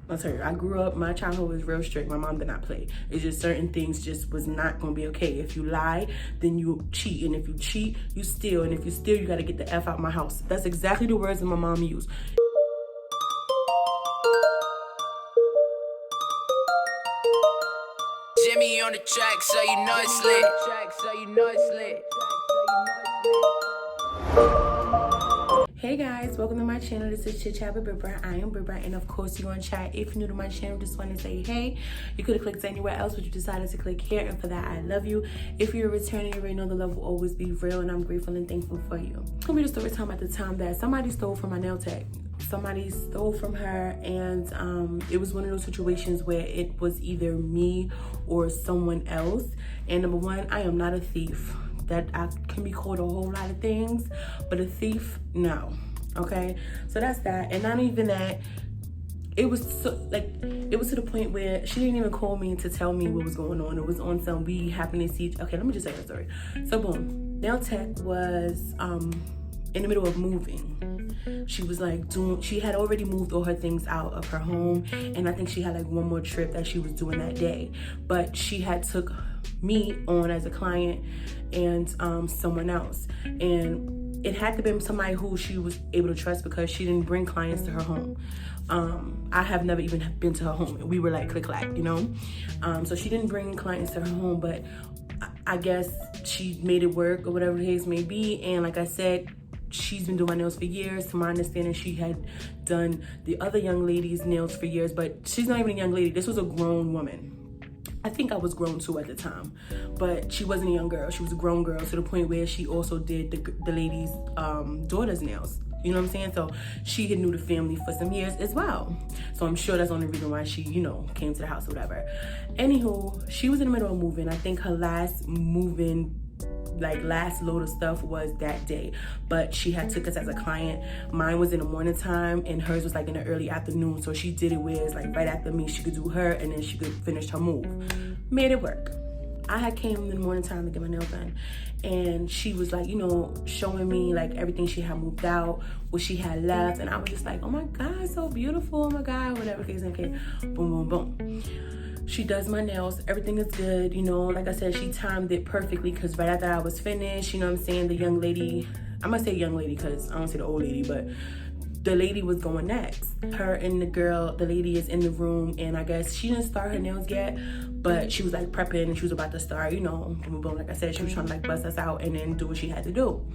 I'll tell you, I grew up, my childhood was real strict. My mom did not play. It's just certain things just was not gonna be okay. If you lie, then you cheat. And if you cheat, you steal. And if you steal, you gotta get the F out my house. That's exactly the words that my mom used. Jimmy on the track, so you know it's lit. Hey guys, welcome to my channel. This is Chit Chat with Brit. I am Brit, and of course you're on chat. If you're new to my channel, just want to say hey. You could have clicked anywhere else, but you decided to click here, and for that I love you. If you're returning, you already know the love will always be real, and I'm grateful and thankful for you. It's gonna be the story time at the time that somebody stole from my nail tech. Somebody stole from her, and it was one of those situations where it was either me or someone else. And number one, I am not a thief. That I can be called a whole lot of things, but a thief, no. Okay, so that's that. And not even that, it was so, like, it was to the point where she didn't even call me to tell me what was going on. It was on some, we happened to see, okay, let me just tell you the story. So boom, nail tech was in the middle of moving. She was like she had already moved all her things out of her home, and I think she had like one more trip that she was doing that day, but she had took me on as a client and someone else, and it had to be somebody who she was able to trust because she didn't bring clients to her home. I have never even been to her home. We were like click clack, you know. So she didn't bring clients to her home, but I guess she made it work or whatever the case may be. And like I said, she's been doing my nails for years. To my understanding, she had done the other young lady's nails for years, but she's not even a young lady. This was a grown woman. I think I was grown too at the time, but she wasn't a young girl. She was a grown girl to the point where she also did the lady's daughter's nails. You know what I'm saying? So she had knew the family for some years as well. So I'm sure that's the only reason why she, you know, came to the house or whatever. Anywho, she was in the middle of moving. I think her last moving, like last load of stuff was that day, but she had took us as a client. Mine was in the morning time and hers was like in the early afternoon, so she did it where it's like right after me she could do her and then she could finish her move. Made it work. I had came in the morning time to get my nails done, and she was like, you know, showing me like everything she had moved out, what she had left, and I was just like, oh my god, so beautiful, oh my god, whatever case okay. Boom boom boom. She does my nails, everything is good, you know. Like I said, she timed it perfectly because right after I was finished, you know what I'm saying, the young lady, I'm gonna say young lady because I don't say the old lady, but the lady was going next. Her and the lady is in the room, and I guess she didn't start her nails yet, but she was like prepping and she was about to start, you know, boom, boom. Like I said, she was trying to like bust us out and then do what she had to do.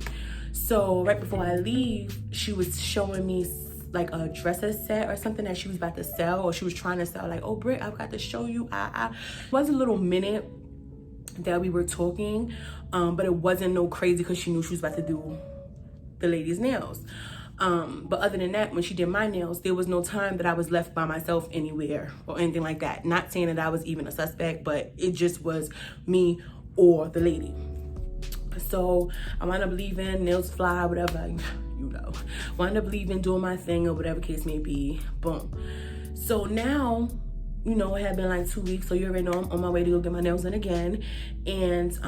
So right before I leave, she was showing me like a dresser set or something that she was about to sell, or she was trying to sell, like, oh Brit, I've got to show you. It was a little minute that we were talking, but it wasn't no crazy because she knew she was about to do the lady's nails. But other than that, when she did my nails, there was no time that I was left by myself anywhere or anything like that. Not saying that I was even a suspect, but it just was me or the lady. So I wound up leaving, nails fly, whatever, you know, wound up leaving, doing my thing or whatever case may be. Boom. So now, you know, it had been like 2 weeks, so you already know I'm on my way to go get my nails done again. And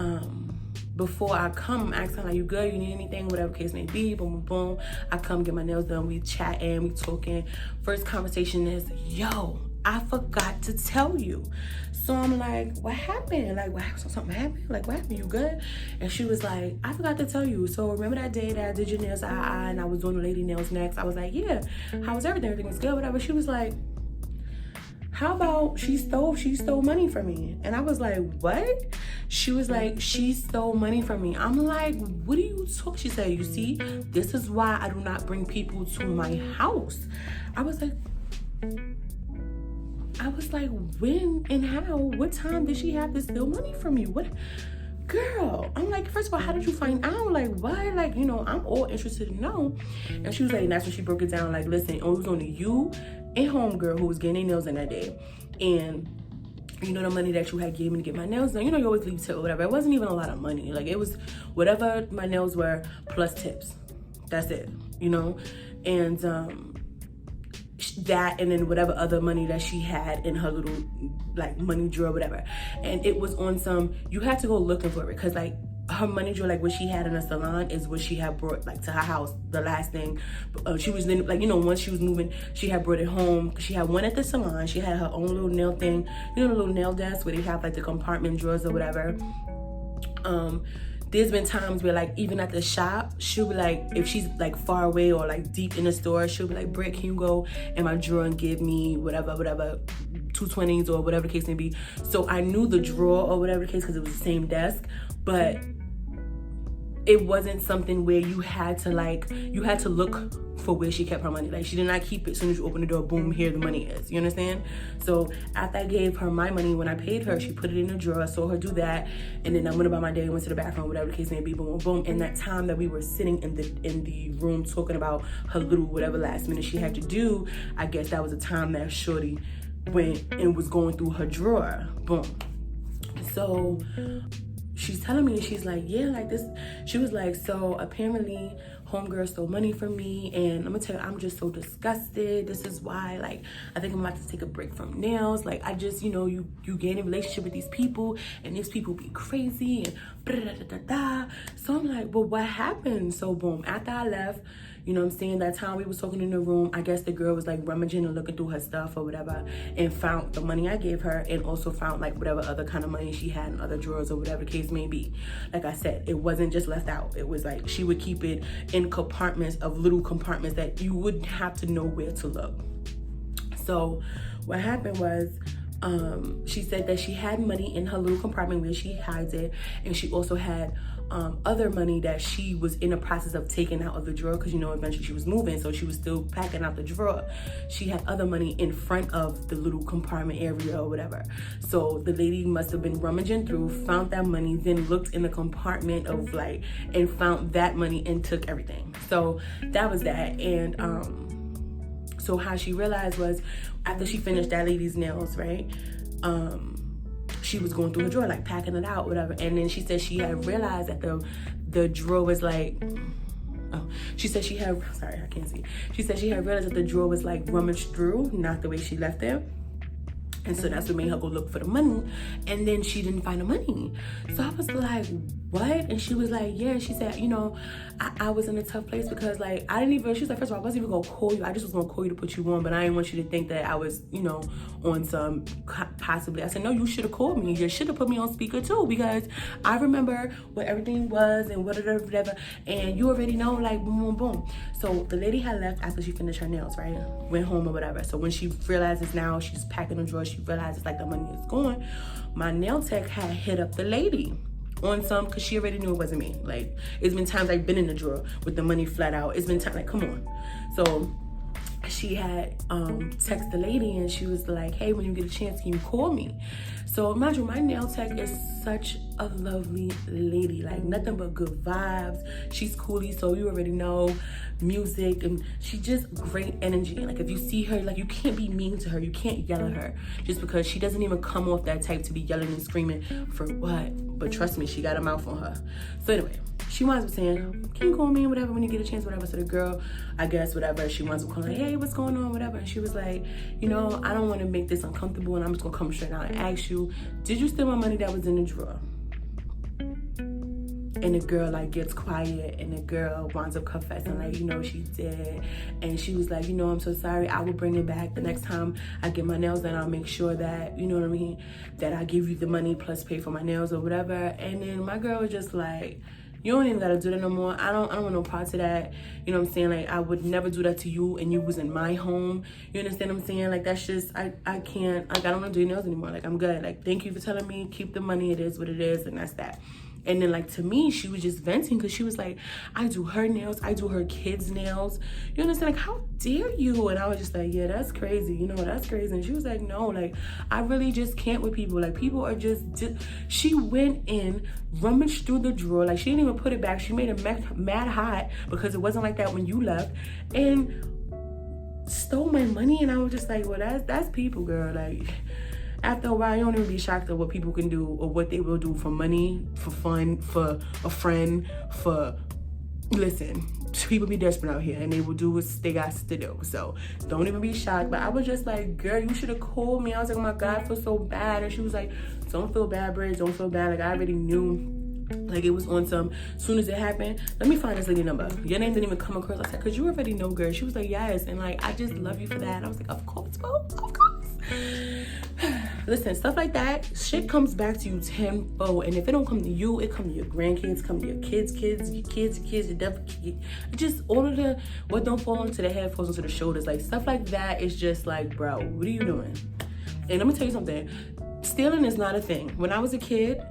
before I come, I'm asking, are you good? You need anything? Whatever case may be. Boom, boom, boom. I come get my nails done. We chatting, we talking. First conversation is, yo, I forgot to tell you. So I'm like, what happened? Like, what, something happened? Like, what happened? You good? And she was like, I forgot to tell you. So remember that day that I did your nails, and I was doing the lady nails next? I was like, yeah. How was everything? Everything was good, whatever. She was like, how about she stole money from me? And I was like, what? She was like, she stole money from me. I'm like, what are you talking? She said, you see, this is why I do not bring people to my house. I was like, when and how? What time did she have to steal money from you? What? Girl, I'm like, first of all, how did you find out? Like, what? Like, you know, I'm all interested to know. And she was like, and that's when she broke it down. Like, listen, it was only you and homegirl who was getting their nails in that day. And you know, the money that you had gave me to get my nails done, you know, you always leave tip or whatever. It wasn't even a lot of money. Like, it was whatever my nails were plus tips. That's it, you know? And that, and then whatever other money that she had in her little like money drawer, whatever. And it was on some, you had to go looking for it because like her money drawer, like what she had in a salon, is what she had brought like to her house. The last thing she was then, like, you know, once she was moving, she had brought it home. She had one at the salon. She had her own little nail thing, you know, the little nail desk where they have like the compartment drawers or whatever. There's been times where, like, even at the shop, she'll be like, if she's like far away or like deep in the store, she'll be like, Britt, can you go in my drawer and give me whatever 220s or whatever the case may be. So I knew the drawer or whatever the case, because it was the same desk, but it wasn't something where you had to look for where she kept her money. Like, she did not keep it as soon as you open the door, boom, here the money is. You understand? So after I gave her my money, when I paid her, she put it in the drawer. I saw her do that, and then I went about my day, went to the bathroom, whatever the case may be, boom, boom, boom. And that time that we were sitting in the room talking about her little whatever last minute she had to do, I guess that was the time that shorty went and was going through her drawer. Boom. So she's telling me, she's like, yeah, like this. She was like, so apparently homegirl stole money from me, and I'm gonna tell you, I'm just so disgusted. This is why, like, I think I'm about to take a break from nails. Like, I just, you know, you gain a relationship with these people, and these people be crazy, and da-da-da-da-da. So I'm like, well, what happened? So boom, after I left, you know what I'm saying, that time we was talking in the room, I guess the girl was like rummaging and looking through her stuff or whatever, and found the money I gave her, and also found like whatever other kind of money she had in other drawers or whatever the case may be. Like I said, it wasn't just left out. It was like she would keep it in compartments, of little compartments that you wouldn't have to know where to look. So what happened was, she said that she had money in her little compartment where she hides it, and she also had other money that she was in the process of taking out of the drawer, because, you know, eventually she was moving, so she was still packing out the drawer. She had other money in front of the little compartment area or whatever. So the lady must have been rummaging through, found that money, then looked in the compartment of like, and found that money and took everything. So that was that. And so how she realized was, after she finished that lady's nails, right, she was going through her drawer, like packing it out, whatever. And then she said she had realized that the drawer was like, she said she had realized that the drawer was like rummaged through, not the way she left it. And so that's what made her go look for the money. And then she didn't find the money. So I was like, what? And she was like, yeah. She said, you know, I was in a tough place because, like, I didn't even, she was like, first of all, I wasn't even gonna call you. I just was gonna call you to put you on, but I didn't want you to think that I was, you know, on some possibly. I said, no, you should have called me. You should have put me on speaker too, because I remember what everything was and whatever. And you already know, like, boom, boom, boom. So the lady had left after she finished her nails, right? Went home or whatever. So when she realizes now she's packing the drawer, she realizes like the money is gone. My nail tech had hit up the lady on some, because she already knew it wasn't me. Like, it's been times I've been in the drawer with the money flat out. It's been time, like, come on. So she had texted the lady, and she was like, hey, when you get a chance, can you call me? So imagine, my nail tech is such a lovely lady, like nothing but good vibes. She's coolie, so you already know, music, and she just great energy. Like, if you see her, like, you can't be mean to her, you can't yell at her, just because she doesn't even come off that type to be yelling and screaming for what. But trust me, she got a mouth on her. So anyway, she winds up saying, can you call me, whatever, when you get a chance, whatever. So the girl, I guess, whatever, she winds up calling, hey, what's going on, whatever. And she was like, you know, I don't want to make this uncomfortable, and I'm just gonna come straight out and ask you, did you steal my money that was in the drawer? And the girl, like, gets quiet, and the girl winds up confessing, like, you know, she did. And she was like, you know, I'm so sorry, I will bring it back. The next time I get my nails done, I'll make sure that, you know what I mean, that I give you the money plus pay for my nails or whatever. And then my girl was just like, you don't even gotta do that no more. I don't want no parts of that. You know what I'm saying? Like, I would never do that to you, and you was in my home. You understand what I'm saying? Like, that's just, I can't, like, I don't want to do your nails anymore. Like, I'm good. Like, thank you for telling me, keep the money, it is what it is, and that's that. And then, like, to me, she was just venting, because she was like, I do her nails, I do her kids' nails. You understand? Like, how dare you? And I was just like, yeah, that's crazy. You know, that's crazy. And she was like, no, like, I really just can't with people. Like, people are just, she went in, rummaged through the drawer. Like, she didn't even put it back. She made it mad hot, because it wasn't like that when you left, and stole my money. And I was just like, well, that's people, girl. Like, after a while, you don't even be shocked at what people can do, or what they will do for money, for fun, for a friend, for, listen, people be desperate out here, and they will do what they got to do. So don't even be shocked. But I was just like, girl, you should have called me. I was like, oh my God, I feel so bad. And she was like, don't feel bad, Britt, don't feel bad. Like, I already knew Like, it was on some, as soon as it happened, let me find this lady number. Your name didn't even come across. I said, cause you already know, girl. She was like, yes. And like, I just love you for that. I was like, of course, bro, of course. Listen, stuff like that, shit comes back to you tenfold. And if it don't come to you, it come to your grandkids, come to your kids, your just all of the, what don't fall onto the head falls onto the shoulders. Like, stuff like that is just like, bro, what are you doing? And let me tell you something. Stealing is not a thing. When I was a kid,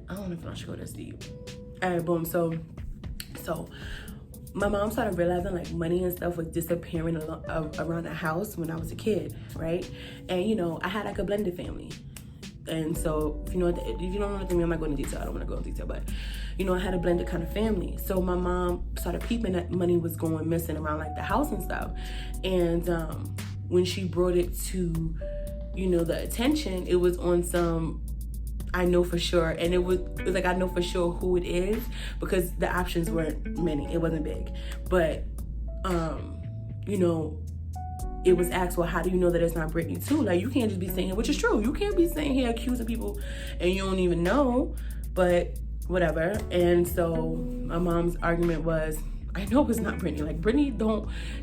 I don't know if I should go this deep. All right, boom. So my mom started realizing like money and stuff was disappearing around the house when I was a kid, right? And you know, I had like a blended family. And so, if you don't know what I mean, I'm not going into detail. I don't want to go into detail, but you know, I had a blended kind of family. So my mom started peeping that money was going missing around like the house and stuff. And when she brought it to, you know, the attention, it was on some, I know for sure. And it was like, I know for sure who it is because the options weren't many. It wasn't big. But, you know, it was asked, well, how do you know that it's not Brittany too? Like, you can't just be saying here, which is true. You can't be saying here accusing people and you don't even know, but whatever. And so my mom's argument was, I know it's not Brittany. Like, Brittany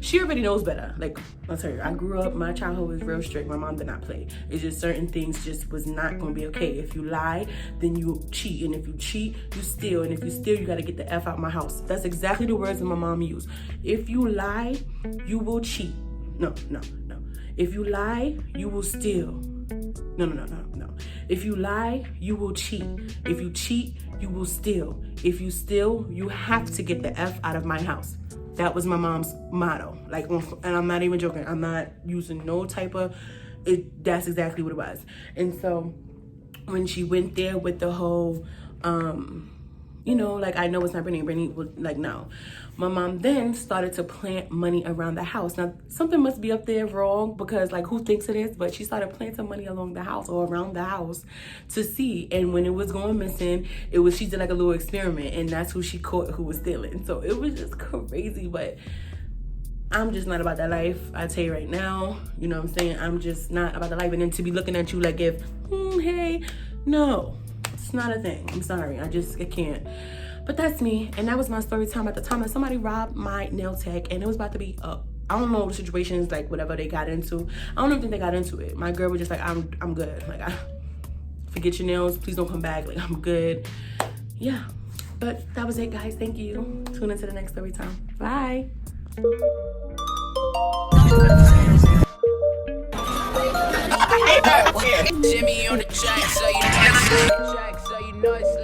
she already knows better. Like, I'll tell you, I grew up, my childhood was real strict. My mom did not play. It's just certain things just was not going to be okay. If you lie, then you cheat. And if you cheat, you steal. And if you steal, you got to get the F out my house. That's exactly the words that my mom used. If you lie, you will cheat. No. If you lie, you will steal. No. If you lie, you will cheat. If you cheat, you will steal. If you steal, you have to get the F out of my house. That was my mom's motto. Like, and I'm not even joking. I'm not using no type of, that's exactly what it was. And so when she went there with the whole, you know, like, I know it's not Brittany was like, no. My mom then started to plant money around the house. Now, something must be up there wrong because, like, who thinks it is? But she started planting money along the house or around the house to see. And when it was going missing, she did like a little experiment, and that's who she caught who was stealing. So it was just crazy, but I'm just not about that life. I tell you right now, you know what I'm saying? I'm just not about the life. And then to be looking at you like if, hey, no. It's not a thing. I'm sorry. I can't. But that's me. And that was my story time at the time that somebody robbed my nail tech, and it was about to be up. I don't know the situations, like whatever they got into. I don't even think they got into it. My girl was just like, I'm good. Like, forget your nails. Please don't come back. Like, I'm good. Yeah. But that was it, guys. Thank you. Tune into the next story time. Bye. Jimmy on the track, so you know it's